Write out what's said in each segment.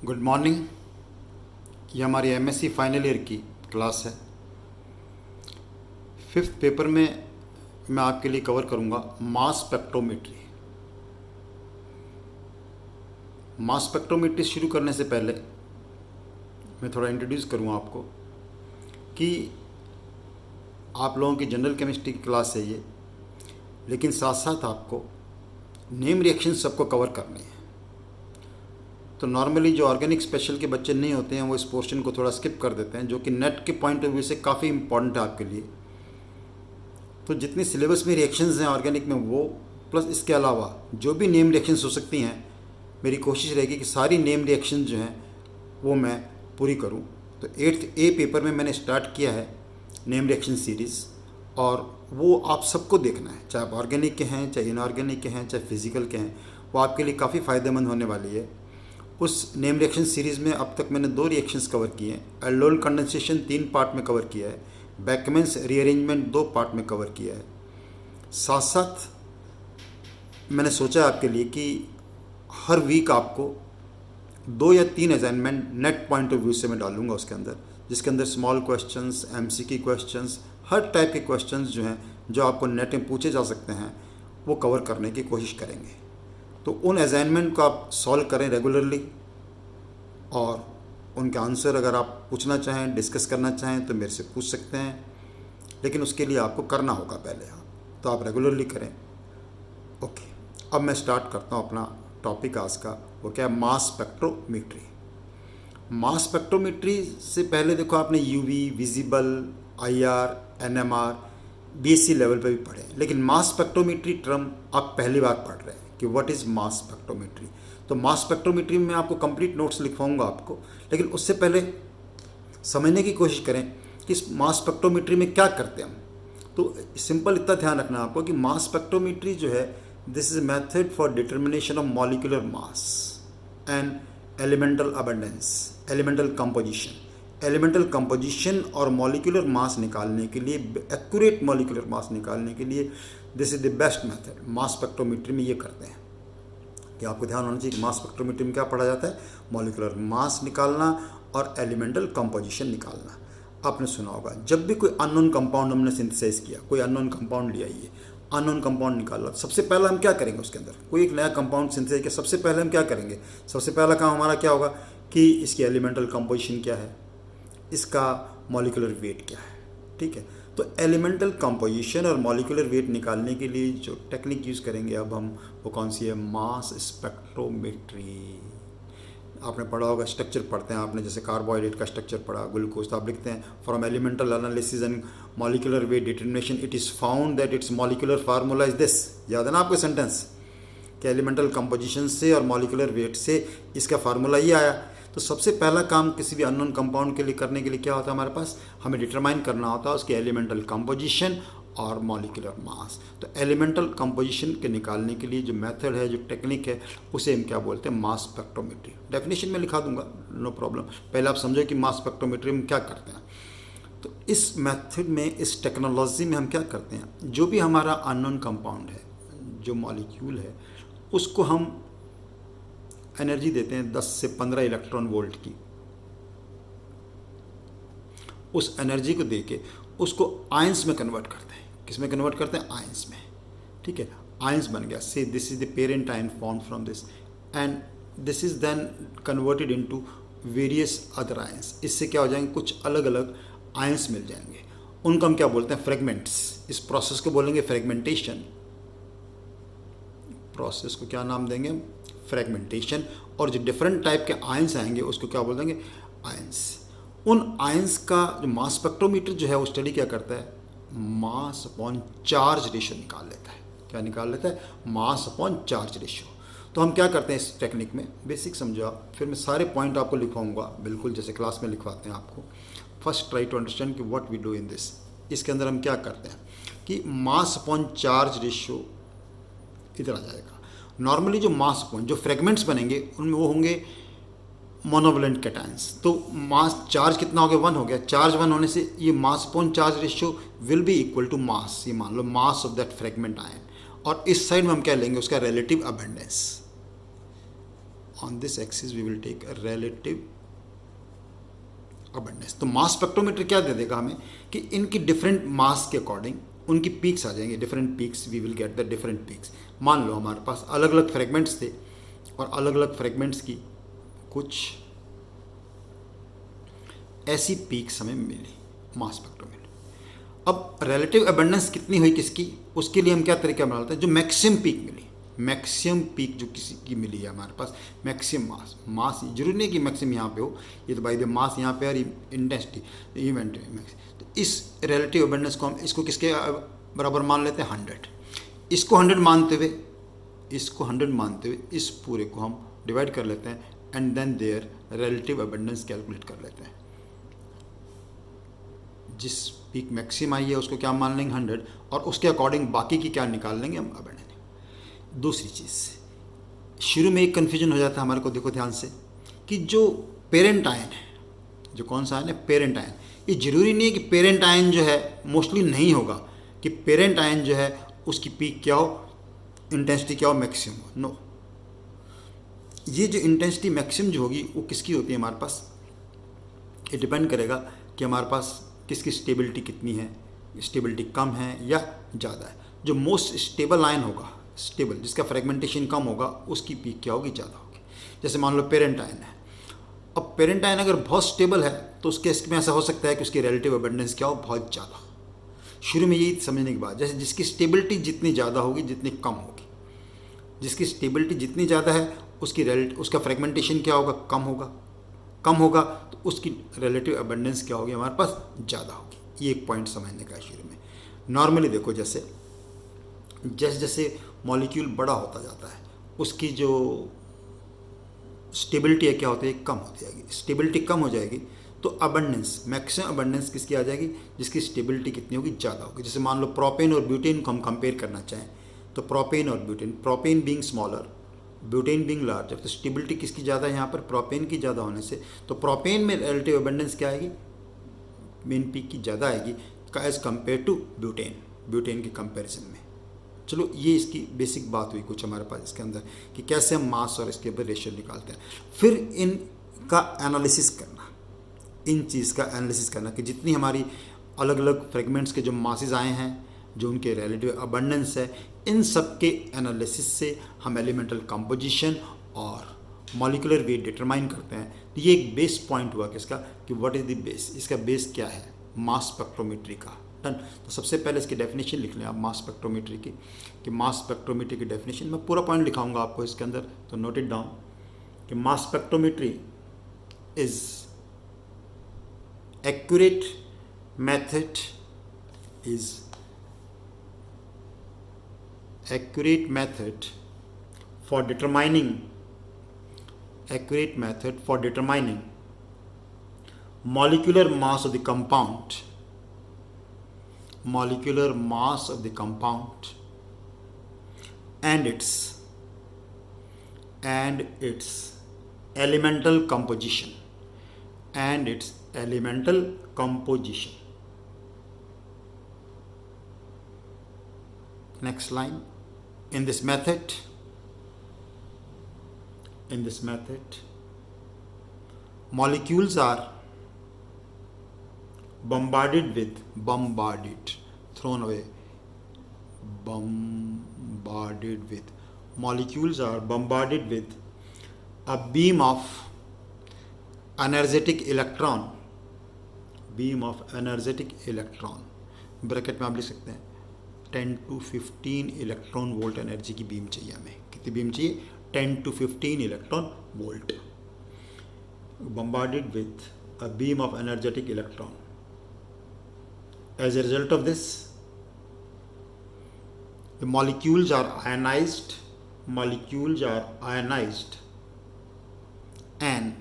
Good morning. ये हमारी MSc final year की क्लास है। फिफ्थ पेपर में मैं आपके लिए कवर करूँगा मास स्पेक्ट्रोमेट्री। मास स्पेक्ट्रोमेट्री शुरू करने से पहले मैं थोड़ा इंट्रोड्यूस करूँगा आपको कि आप लोगों की जनरल केमिस्ट्री की क्लास है ये, लेकिन साथ साथ आपको नेम रिएक्शन सबको कवर करने हैं। तो नॉर्मली जो ऑर्गेनिक स्पेशल के बच्चे नहीं होते हैं वो इस पोर्शन को थोड़ा स्किप कर देते हैं, जो कि नेट के पॉइंट ऑफ व्यू से काफ़ी इंपॉर्टेंट है आपके लिए। तो जितनी सिलेबस में रिएक्शंस हैं ऑर्गेनिक में वो, प्लस इसके अलावा जो भी नेम रिएक्शंस हो सकती हैं, मेरी कोशिश रहेगी कि सारी नेम रिएक्शन जो हैं वो मैं पूरी करूं। तो 8th ए पेपर में मैंने स्टार्ट किया है नेम रिएक्शन सीरीज़, और वो आप सबको देखना है, चाहे आप ऑर्गेनिक के हैं, चाहे इनऑर्गेनिक के हैं, चाहे फिजिकल के हैं। वो आपके लिए काफ़ी फ़ायदेमंद होने वाली है। उस नेम रिएक्शन सीरीज़ में अब तक मैंने 2 रिएक्शंस कवर किए हैं। एल्डोल कंडेंसेशन 3 पार्ट में कवर किया है, बैकमेंस रीअरेंजमेंट 2 पार्ट में कवर किया है। साथ साथ मैंने सोचा आपके लिए कि हर वीक आपको 2 या 3 assignment net point of view से मैं डालूंगा उसके अंदर, जिसके अंदर स्मॉल क्वेश्चंस, एमसीक्यू क्वेश्चंस, हर टाइप के क्वेश्चंस जो हैं जो आपको नेट में पूछे जा सकते हैं वो कवर करने की कोशिश करेंगे। तो उन असाइनमेंट को आप सॉल्व करें रेगुलरली, और उनके आंसर अगर आप पूछना चाहें, डिस्कस करना चाहें तो मेरे से पूछ सकते हैं, लेकिन उसके लिए आपको करना होगा पहले तो आप रेगुलरली करें। ओके, अब मैं स्टार्ट करता हूँ अपना टॉपिक आज का। वो क्या है? Mass spectrometry. मास स्पेक्ट्रोमेट्री से पहले देखो आपने UV, visible, IR, NMR BSc level पे भी पढ़े, लेकिन मास स्पेक्ट्रोमेट्री टर्म आप पहली बार पढ़ रहे हैं कि व्हाट इज़ मास स्पेक्ट्रोमेट्री। तो मास स्पेक्ट्रोमेट्री में आपको कंप्लीट नोट्स लिखवाऊंगा आपको, लेकिन उससे पहले समझने की कोशिश करें कि इस मास स्पेक्ट्रोमेट्री में क्या करते हैं हम। तो सिंपल इतना ध्यान रखना आपको कि मास स्पेक्ट्रोमेट्री जो है, this is method for determination of molecular mass and elemental abundance, elemental composition. Elemental composition और मॉलिक्यूलर मास निकालने के लिए, एक्यूरेट मॉलिक्यूलर मास निकालने के लिए this is the best method. Mass spectrometry में ये करते हैं कि आपको ध्यान होना चाहिए कि मास स्पेक्ट्रोमेट्री में क्या पढ़ा जाता है? मॉलिक्यूलर मास निकालना और एलिमेंटल कंपोजिशन निकालना। आपने सुना होगा जब भी कोई अननोन कंपाउंड हमने सिंथेसाइज किया, कोई अननोन कंपाउंड लिया, ये अननोन कंपाउंड निकाला, सबसे पहला हम क्या करेंगे? उसके अंदर कोई एक नया कंपाउंड सिंथेसाइज किया, सबसे पहले हम क्या करेंगे? सबसे पहला काम हमारा क्या होगा कि इसकी एलिमेंटल कंपोजिशन क्या है, इसका मॉलिक्यूलर वेट क्या है। ठीक है, तो एलिमेंटल कंपोजिशन और मॉलिक्यूलर वेट निकालने के लिए जो टेक्निक यूज़ करेंगे अब हम, वो कौन सी है? Mass spectrometry. आपने पढ़ा होगा, स्ट्रक्चर पढ़ते हैं आपने, जैसे कार्बोहाइड्रेट का स्ट्रक्चर पढ़ा, ग्लूकोज, तो आप लिखते हैं from elemental analysis and molecular weight determination it is found that it's molecular formula is this. याद है ना आपको सेंटेंस कि एलिमेंटल कंपोजिशन से और मॉलिक्यूलर वेट से इसका फार्मूला ये आया। तो सबसे पहला काम किसी भी अननोन कंपाउंड के लिए करने के लिए क्या होता है हमारे पास? हमें डिटरमाइन करना होता है उसकी एलिमेंटल कंपोजिशन और मॉलिक्यूलर मास। तो एलिमेंटल कंपोजिशन के निकालने के लिए जो मेथड है, जो टेक्निक है, उसे हम क्या बोलते हैं? Mass spectrometry. डेफिनेशन में लिखा दूंगा, नो प्रॉब्लम। पहले आप समझो कि मास स्पेक्ट्रोमेट्री में क्या करते हैं। तो इस मेथड में, इस टेक्नोलॉजी में हम क्या करते हैं, जो भी हमारा अननोन कंपाउंड है, जो मॉलिक्यूल है, उसको हम एनर्जी देते हैं 10 से 15 इलेक्ट्रॉन वोल्ट की। उस एनर्जी को देके उसको आयंस में कन्वर्ट करते हैं। किस में कन्वर्ट करते हैं? आयंस में। ठीक है, आयंस बन गया। So this is the parent ion form from this, and this is then converted into various other ions. इससे क्या हो जाएंगे? कुछ अलग अलग आयंस मिल जाएंगे, उनको हम क्या बोलते हैं? फ्रेगमेंट्स। इस प्रोसेस को बोलेंगे फ्रेगमेंटेशन। प्रोसेस को क्या नाम देंगे? फ्रेगमेंटेशन। और जो डिफरेंट टाइप के आयंस आएंगे उसको क्या बोल देंगे? आयंस। उन आयंस का जो मास स्पेक्ट्रोमीटर जो है वो स्टडी क्या करता है? मास अपॉन चार्ज रेशियो निकाल लेता है। क्या निकाल लेता है? मास अपॉन चार्ज रेशियो। तो हम क्या करते हैं इस टेक्निक में? बेसिक समझो आप, फिर मैं सारे पॉइंट आपको लिखवाऊंगा बिल्कुल जैसे क्लास में लिखवाते हैं आपको। फर्स्ट ट्राई टू अंडरस्टैंड कि what we do in this. इसके अंदर हम क्या करते हैं कि मास अपॉन चार्ज रेशियो इधर आ जाएगा। नॉर्मली जो मास अपॉन, जो फ्रेगमेंट्स बनेंगे उनमें वो होंगे मोनोवलेंट कैटायंस। तो मास चार्ज कितना हो गया? 1 हो गया। चार्ज 1 होने से ये mass upon charge ratio will be equal to mass. ये मान लो mass of that fragment ion. और इस साइड में हम क्या लेंगे? उसका relative abundance. on this axis we will take a relative abundance. तो मास स्पेक्ट्रोमीटर क्या दे देगा हमें कि इनकी डिफरेंट मास के अकॉर्डिंग उनकी पीक्स आ जाएंगे, different peaks, we will get the different peaks. मान लो हमारे पास अलग अलग फ्रेगमेंट्स थे और अलग अलग फ्रेगमेंट्स की कुछ ऐसी पीक्स हमें मिली मास स्पेक्ट्रोमीटर. अब रिलेटिव अबंडेंस कितनी हुई किसकी, उसके लिए हम क्या तरीका बनाते हैं, जो मैक्सिमम पीक मिली, मैक्सिमम पीक जो किसी की मिली है हमारे पास, मैक्सिमम मास. मास जरूरी नहीं कि मैक्सिमम यहाँ पे हो, ये तो बाई द मास यहाँ पे और इंटेंसिटी इवेंट. तो इस रिलेटिव अबंडेंस को हम इसको किसके बराबर मान लेते हैं, 100. इसको 100 मानते हुए, इसको 100 मानते हुए इस पूरे को हम डिवाइड कर लेते हैं and then their relative abundance calculate कर लेते हैं. जिस पीक मैक्सिमम आई है उसको क्या मान लेंगे, 100, और उसके अकॉर्डिंग बाकी की क्या निकाल लेंगे हम, अबंडेंस. दूसरी चीज़, शुरू में एक कन्फ्यूजन हो जाता है हमारे को, देखो ध्यान से, कि जो पेरेंट आयन है, जो कौन सा आयन है, पेरेंट आयन, ये जरूरी नहीं है कि पेरेंट आयन जो है, मोस्टली नहीं होगा कि पेरेंट आयन जो है उसकी पीक क्या हो, इंटेंसिटी क्या हो, मैक्सिमम हो. नो, ये जो इंटेंसिटी मैक्सिमम जो होगी वो किसकी होती है हमारे पास, ये डिपेंड करेगा कि हमारे पास किसकी स्टेबिलिटी कितनी है, स्टेबिलिटी कम है या ज़्यादा है. जो मोस्ट स्टेबल आयन होगा, स्टेबल, जिसका फ्रेगमेंटेशन कम होगा, उसकी पीक क्या होगी, ज़्यादा होगी. जैसे मान लो पेरेंट आयन है. अब पेरेंट आयन अगर बहुत स्टेबल है तो उसके इसमें ऐसा हो सकता है कि उसकी रिलेटिव अबंडेंस क्या हो, बहुत ज़्यादा. शुरू में यही समझने की बात, जैसे जिसकी स्टेबिलिटी जितनी ज़्यादा होगी जितनी कम होगी, जिसकी स्टेबिलिटी जितनी ज़्यादा है उसका फ्रेगमेंटेशन क्या होगा, कम होगा. कम होगा तो उसकी रिलेटिव अबंडेंस क्या होगी हमारे पास, ज़्यादा होगी. ये एक पॉइंट समझने का है शुरू में. नॉर्मली देखो, जैसे जैसे जैसे मॉलिक्यूल बड़ा होता जाता है उसकी जो स्टेबिलिटी है क्या होती है, कम होती जाएगी. स्टेबिलिटी कम हो जाएगी तो अबंडेंस, मैक्सिमम अबंडेंस किसकी आ जाएगी, जिसकी स्टेबिलिटी कितनी होगी, ज़्यादा होगी. जैसे मान लो प्रोपेन और ब्यूटेन को हम कंपेयर करना चाहें तो प्रोपेन और butane, propane being smaller, butane being larger, तो स्टेबिलिटी किसकी ज़्यादा है यहाँ पर, प्रोपेन की ज़्यादा होने से. तो प्रोपेन में रिलेटिव अबंडेंस क्या आएगी, मेन पीक की ज़्यादा आएगी as compared to butane, butane के कंपेरिजन में. चलो, ये इसकी बेसिक बात हुई कुछ हमारे पास इसके अंदर कि कैसे हम मास और इसके ऊपर रेशियो निकालते हैं. फिर इनका एनालिसिस करना, इन चीज़ का एनालिसिस करना कि जितनी हमारी अलग अलग फ्रेगमेंट्स के जो मासेस आए हैं, जो उनके रिलेटिव अबंडेंस है, इन सब के एनालिसिस से हम एलिमेंटल कंपोजिशन और मॉलिक्यूलर वेट डिटरमाइन करते हैं. तो ये एक बेस पॉइंट हुआ किसका, कि व्हाट इज़ द बेस, इसका बेस क्या है, मास स्पेक्ट्रोमेट्री का. डन. तो सबसे पहले इसकी डेफिनेशन लिख लें आप मास स्पेक्ट्रोमेट्री की, कि मास स्पेक्ट्रोमेट्री की डेफिनेशन, मैं पूरा पॉइंट लिखाऊंगा आपको इसके अंदर, तो नोट इट डाउन, कि mass spectrometry is accurate method, is accurate method for determining molecular mass of the compound, and its elemental composition. Next line. In this method, molecules are bombarded, molecules are bombarded with a beam of energetic electron, bracket में आप लिख सकते हैं 10 to 15 electron volt energy की beam चाहिए हमें. कितनी beam चाहिए, 10 to 15 electron volt, bombarded with a beam of energetic electron. As a result of this, the molecules are ionized and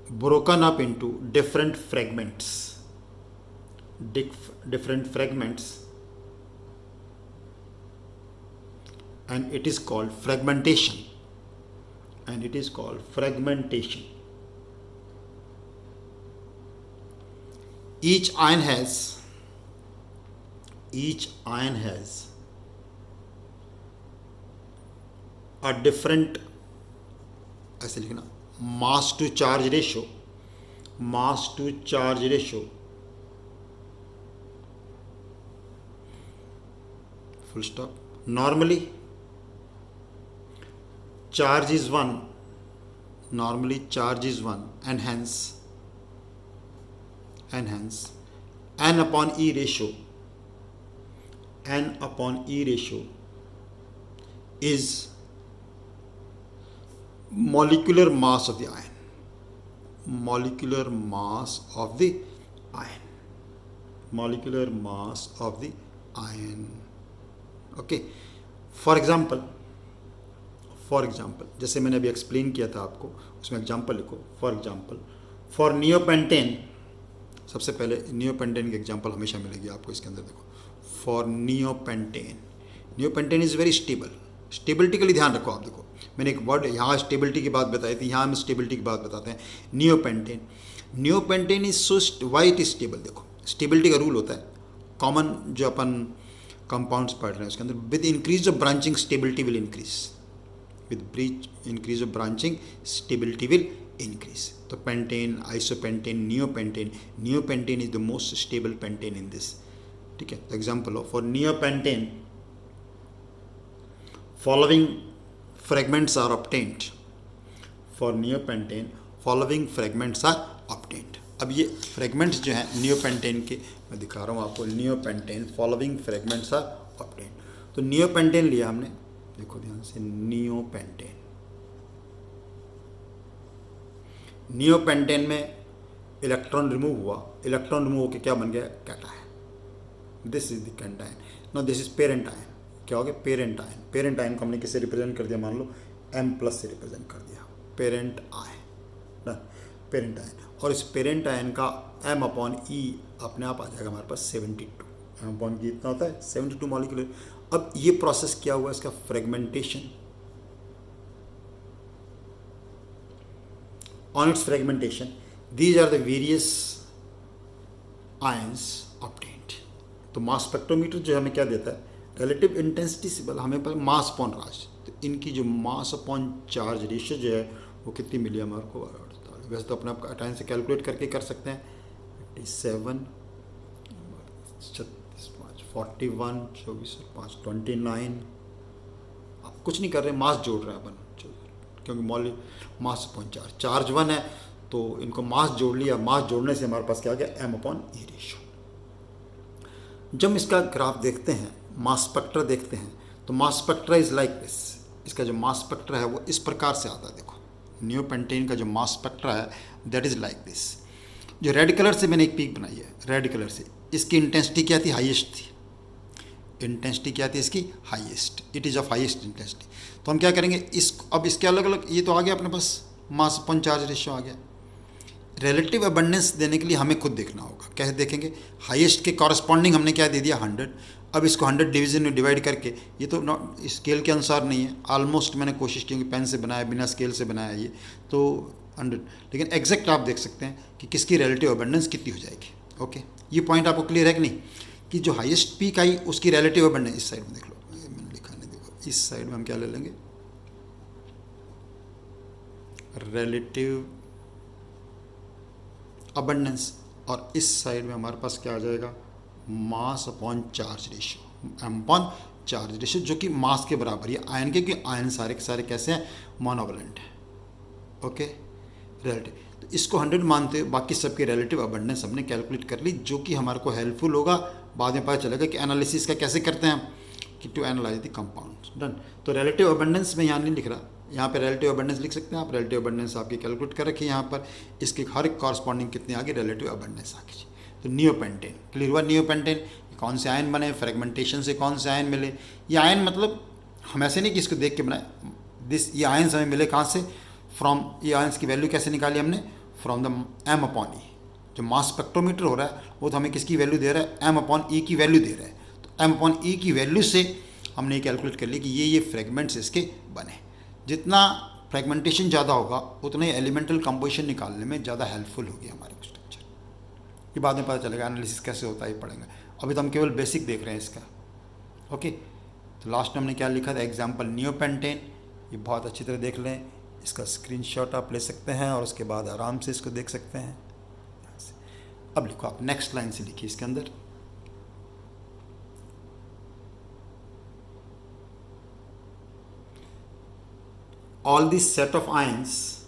broken up into different fragments, and it is called fragmentation. Each ion has a different, ऐसे लिखना, mass to charge ratio, mass to charge ratio, full stop. Normally charge is 1, normally charge is 1, and hence n upon e ratio, n upon e ratio is molecular mass of the ion, molecular mass of the ion, molecular mass of the ion. Okay, for example जैसे मैंने अभी explain किया था आपको, उसमें example लिखो. For example, for neopentane, सबसे पहले नियोपेंटेन की एग्जाम्पल हमेशा मिलेगी आपको इसके अंदर. देखो, for neopentane, neopentane is very stable. Stability के लिए ध्यान रखो आप. देखो, मैंने एक वर्ड यहाँ स्टेबिलिटी की बात बताई थी, यहाँ हम स्टेबिलिटी की बात बताते हैं. Neopentane, neopentane is so, why it is stable. देखो, स्टेबिलिटी का रूल होता है कॉमन, जो अपन कंपाउंड्स पढ़ रहे हैं उसके अंदर, with increase of branching stability will increase, with increase of branching stability will increase. तो pentane, isopentane, neopentane, neopentane is the most stable pentane in this. ठीक है, example of for neopentane, following fragments are obtained. For neopentane following fragments are obtained. अब ये fragments जो हैं neopentane के, मैं दिखा रहा हूँ आपको, neopentane following fragments are obtained. तो नियोपेंटेन लिया हमने, देखो ध्यान से, नियोपेंटेन, नियोपेंटेन में इलेक्ट्रॉन रिमूव हुआ, इलेक्ट्रॉन रिमूव होकर क्या बन गया, cation. This is the cation. No, this is parent ion. क्या हो गया, पेरेंट आयन. पेरेंट आयन को हमने किससे रिप्रेजेंट कर दिया, मान लो M+ से रिप्रेजेंट कर दिया, पेरेंट आयन, पेरेंट आयन. और इस पेरेंट आयन का M/E अपने आप आ जाएगा हमारे पास 72. M/E इतना होता है 72 मॉलिक्यूलर. अब ये प्रोसेस क्या हुआ, इसका fragmentation. On its fragmentation, these are the various ions obtained. तो मास स्पेक्ट्रोमीटर जो हमें क्या देता है, रिलेटिव इंटेंसिटी सिंबल, हमें पर मास अपॉन राज. तो इनकी जो मास अपॉन चार्ज रेशियो जो है वो कितनी मिली हमारे को, वैसे तो अपने आप टाइम से कैलकुलेट करके कर सकते हैं. 57, 36, 5, 41, 24, 5, 29. आप कुछ नहीं कर रहे, मास जोड़ रहे हैं अपन, क्योंकि मास अपॉन चार्ज, चार्ज 1 है तो इनको मास जोड़ लिया. मास जोड़ने से हमारे पास क्या आ गया, M/E रेशियो. जब हम इसका ग्राफ देखते हैं, मास स्पेक्ट्रा देखते हैं, तो मास स्पेक्ट्रा इज लाइक दिस. इसका जो मास स्पेक्ट्रा है वो इस प्रकार से आता है. देखो, नियोपेंटेन का जो मास स्पेक्ट्रा है दैट इज लाइक दिस. जो रेड कलर से मैंने एक पीक बनाई है, रेड कलर से, इसकी इंटेंसिटी क्या थी, हाईएस्ट थी. इंटेंसिटी क्या थी इसकी, highest. It is of highest intensity. तो हम क्या करेंगे, अब इसके अलग अलग, ये तो आ गया अपने पास मास अपॉन चार्ज रेशियो आ गया. रिलेटिव अबंडेंस देने के लिए हमें खुद देखना होगा. कैसे देखेंगे, हाईएस्ट के कॉरस्पॉन्डिंग हमने क्या दे दिया, 100. अब इसको 100 डिवीजन में डिवाइड करके, ये तो नॉट स्केल के अनुसार नहीं है, ऑलमोस्ट मैंने कोशिश की कि पेन से बनाया, बिना स्केल से बनाया ये तो 100, लेकिन एग्जैक्ट आप देख सकते हैं कि किसकी रिलेटिव अबंडेंस कितनी हो जाएगी. ओके, ये पॉइंट आपको क्लियर है कि नहीं, कि जो हाईएस्ट पीक आई उसकी रिलेटिव अबंडेंस, इस साइड में देख लो, मैंने लिखा नहीं, देखो इस साइड में हम क्या ले लेंगे, रिलेटिव अबंडेंस, और इस साइड में हमारे पास क्या आ जाएगा, mass upon charge ratio, M charge ratio, जो कि मास के बराबर है आयन के, क्योंकि आयन सारे के सारे कैसे हैं, मोनोवैलेंट है. Okay, relative. तो इसको 100 मानते हैं, बाकी सबके रिलेटिव अबंडेंस हमने कैलकुलेट कर ली, जो कि हमारे को हेल्पफुल होगा. बाद में पता चलेगा कि एनालिसिस का कैसे करते हैं, कि to analyse the compound. Done. तो रिलेटिव अबंडेंस में यहाँ नहीं लिख रहा, यहाँ पे रिलेटिव अबंडेंस लिख सकते हैं आप. रिलेटिव अबंडेंस आपकी कैलकुलेट कर रखी है यहाँ पर, इसके हर एक कॉरस्पॉन्डिंग कितने आगे रिलेटिव अबंडेंस आगे. तो नियोपेंटेन क्लियर हुआ. नियोपेंटेन कौन से आयन बने, फ्रेगमेंटेशन से कौन से आयन मिले. ये आयन मतलब हम ऐसे नहीं कि इसको देख के बनाए, ये आयन्स हमें मिले कहाँ से, फ्रॉम, ये आयन्स की वैल्यू कैसे निकाली हमने, फ्रॉम द M/E. जो मास स्पेक्ट्रोमीटर हो रहा है वो तो हमें किसकी वैल्यू दे रहा है, M/E की वैल्यू दे रहा है. तो M/E की वैल्यू से हमने ये कैलकुलेट कर लिया कि ये फ्रेगमेंट्स इसके बने. जितना फ्रेगमेंटेशन ज़्यादा होगा उतना ही एलिमेंटल कंपोजिशन निकालने में ज़्यादा हेल्पफुल होगी हमारे को स्ट्रक्चर. ये बाद में पता चलेगा एनालिसिस कैसे होता है, ये पढ़ेंगे. अभी तो हम केवल बेसिक देख रहे हैं इसका. ओके, तो लास्ट में हमने क्या लिखा था, एग्जाम्पल नियोपेंटेन, ये बहुत अच्छी तरह देख लें, इसका स्क्रीनशॉट आप ले सकते हैं और उसके बाद आराम से इसको देख सकते हैं। अब लिखो, आप नेक्स्ट लाइन से लिखिए इसके अंदर। All this set of ions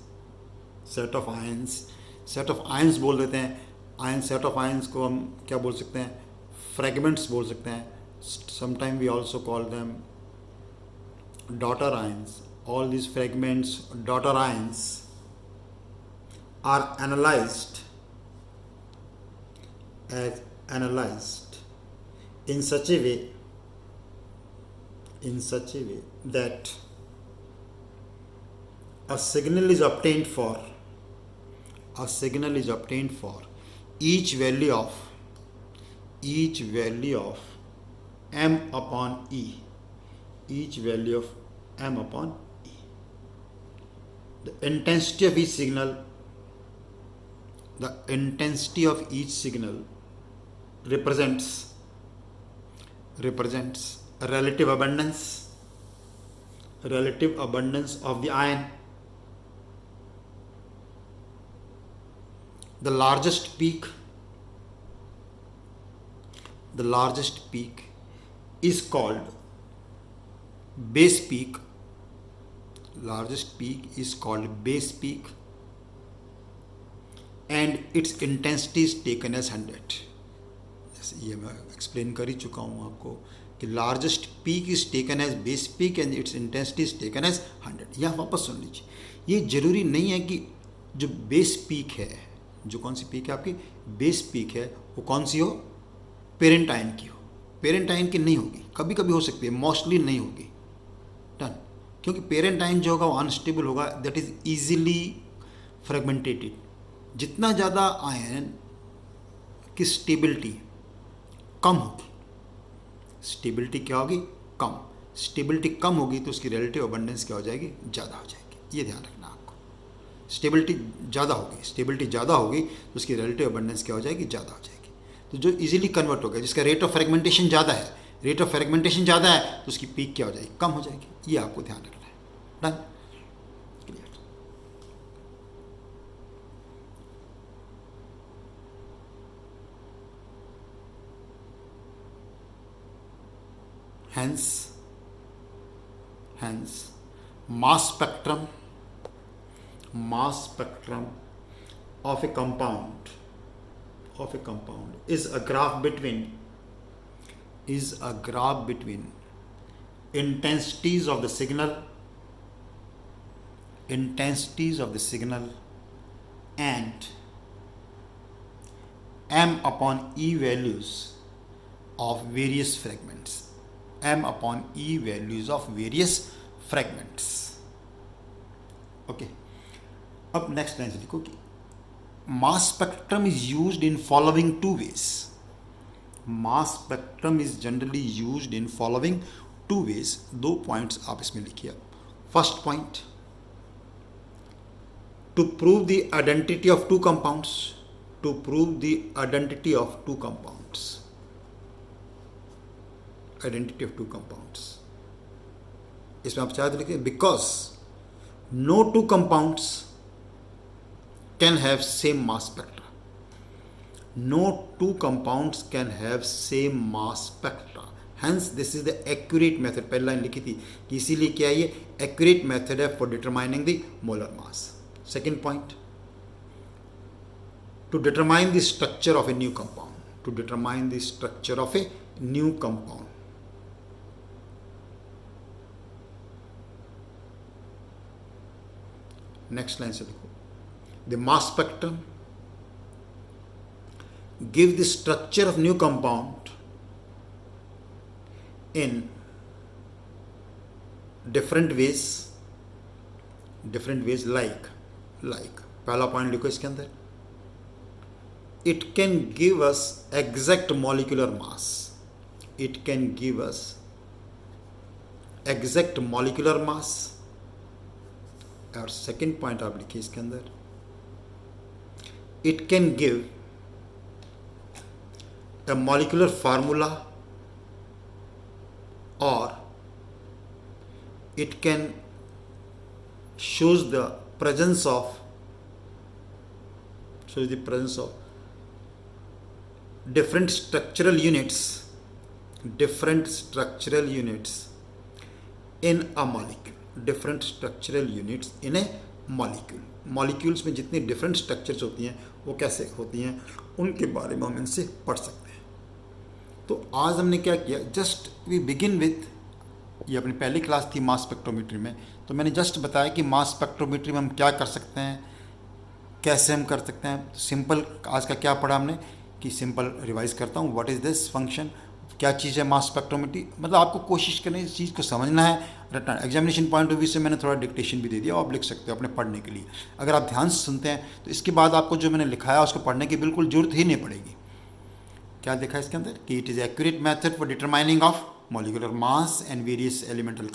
बोल देते हैं। आयन, सेट ऑफ आयंस को हम क्या बोल सकते हैं? फ्रेगमेंट्स बोल सकते हैं। Sometime we also call them daughter ions. All these fragments, daughter ions, are analyzed in such a way that a signal is obtained for each value of m upon e. Each value of m upon e. The intensity of each signal represents relative abundance of the ion. The largest peak is called base peak. Largest peak is called base peak, and its intensity is taken as 100. ये मैं explain कर ही चुका हूँ आपको कि largest peak is taken as base peak and its intensity is taken as 100। यह वापस सुन लीजिए, ये जरूरी नहीं है कि जो बेस पीक है, जो कौन सी पीक है आपकी बेस पीक है, वो कौन सी हो? पेरेंट आयन की हो। पेरेंट आयन की नहीं होगी, कभी कभी हो सकती है, मोस्टली नहीं होगी। डन। क्योंकि पेरेंट आयन जो होगा वो अनस्टेबल होगा, दैट इज इजीली फ्रेगमेंटेटेड। जितना ज़्यादा आयन की स्टेबिलिटी कम होगी, स्टेबिलिटी क्या होगी? कम। स्टेबिलिटी कम होगी तो उसकी रिलेटिव अबंडेंस क्या हो जाएगी? ज़्यादा हो जाएगी। ये ध्यान रखना आपको। स्टेबिलिटी ज़्यादा होगी तो उसकी रिलेटिव अबंडेंस क्या हो जाएगी? ज़्यादा हो जाएगी। तो जो इजीली कन्वर्ट हो गया, जिसका रेट ऑफ फ्रेगमेंटेशन ज़्यादा है, तो उसकी पीक क्या हो जाएगी? कम हो जाएगी। ये आपको ध्यान रखना है। Done. Clear. hence mass spectrum of a compound is a graph between intensities of the signal and m upon e values of various fragments. Okay. अब नेक्स्ट लाइन से लिखो कि mass spectrum is used in following two ways. Mass spectrum is generally used in following two ways. 2 points आप इसमें लिखिए. First point, to prove the identity of two compounds. इसमें आप चाहे तो लिखिए, because no two compounds can have same mass spectra. No two compounds can have same mass spectra. Hence this is the accurate method. पहली line लिखी थी कि इसीलिए क्या ये accurate method है for determining the molar mass. Second point, to determine the structure of a new compound. Next line से देखो, the mass spectrum give the structure of new compound in different ways like पहला point लिखो इसके अंदर, it can give us exact molecular mass. और second point आप लिखिए इसके अंदर, it can give a molecular formula or it can shows the presence of different structural units in a molecule. Molecules में जितनी डिफरेंट स्ट्रक्चर्स होती हैं वो कैसे होती हैं, उनके बारे में हम इनसे पढ़ सकते हैं. तो आज हमने क्या किया, जस्ट वी बिगिन विथ, ये अपनी पहली क्लास थी मास स्पेक्ट्रोमेट्री में, तो मैंने जस्ट बताया कि मास स्पेक्ट्रोमेट्री में हम क्या कर सकते हैं, कैसे हम कर सकते हैं. तो सिंपल आज का क्या पढ़ा हमने कि सिंपल रिवाइज करता हूँ. व्हाट इज़ दिस फंक्शन, क्या चीज़ है मास स्पेक्ट्रोमेट्री. मतलब आपको कोशिश करनी इस चीज़ को समझना है. Return examination point of view से मैंने थोड़ा डिक्टेशन भी दे दिया, आप लिख सकते हो अपने पढ़ने के लिए. अगर आप ध्यान से सुनते हैं तो इसके बाद आपको जो मैंने लिखाया उसको पढ़ने की बिल्कुल जरूरत ही नहीं पड़ेगी. क्या लिखा है इसके अंदर कि it is accurate method for determining of molecular mass and various elemental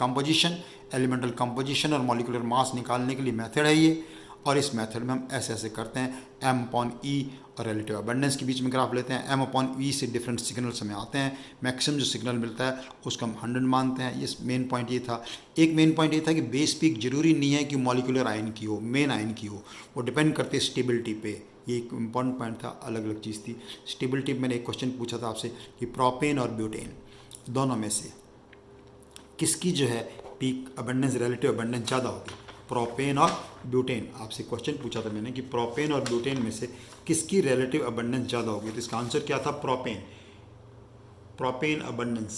composition और मॉलिक्यूलर मास निकालने के लिए मेथड है ये. और इस मेथड में हम ऐसे करते हैं. M/E और रिलेटिव अबंडेंस के बीच में ग्राफ लेते हैं. M/E से डिफरेंट सिग्नल्स हमें आते हैं. मैक्सिमम जो सिग्नल मिलता है उसको हम 100 मानते हैं. ये मेन पॉइंट ये था. एक मेन पॉइंट ये था कि बेस पीक जरूरी नहीं है कि मॉलिक्यूलर आयन की हो, मेन आयन की हो, वो डिपेंड करते हैं स्टेबिलिटी पे. ये एक इंपॉर्टेंट पॉइंट था, अलग अलग चीज़ थी. स्टेबिलिटी मैंने एक क्वेश्चन पूछा था आपसे कि प्रोपेन और ब्यूटेन दोनों में से किसकी जो है पीक अबंडेंस, रिलेटिव अबंडेंस ज़्यादा होती है, प्रोपेन और ब्यूटेन. आपसे क्वेश्चन पूछा था मैंने कि प्रोपेन और ब्यूटेन में से किसकी रिलेटिव अबंडेंस ज़्यादा होगी. तो इसका आंसर क्या था, प्रोपेन अबंडेंस,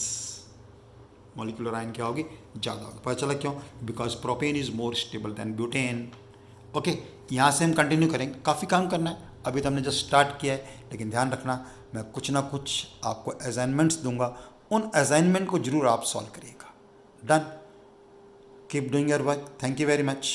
मॉलिक्यूलर आयन क्या होगी, ज़्यादा होगी. पता चला क्यों, because propane is more stable then butane. Okay, यहाँ से हम कंटिन्यू करेंगे. काफ़ी काम करना है, अभी तो हमने जस्ट स्टार्ट किया है, लेकिन ध्यान रखना मैं कुछ ना कुछ आपको असाइनमेंट्स दूंगा, उन असाइनमेंट को जरूर आप सॉल्व करिएगा. Done. Keep doing your work. Thank you very much.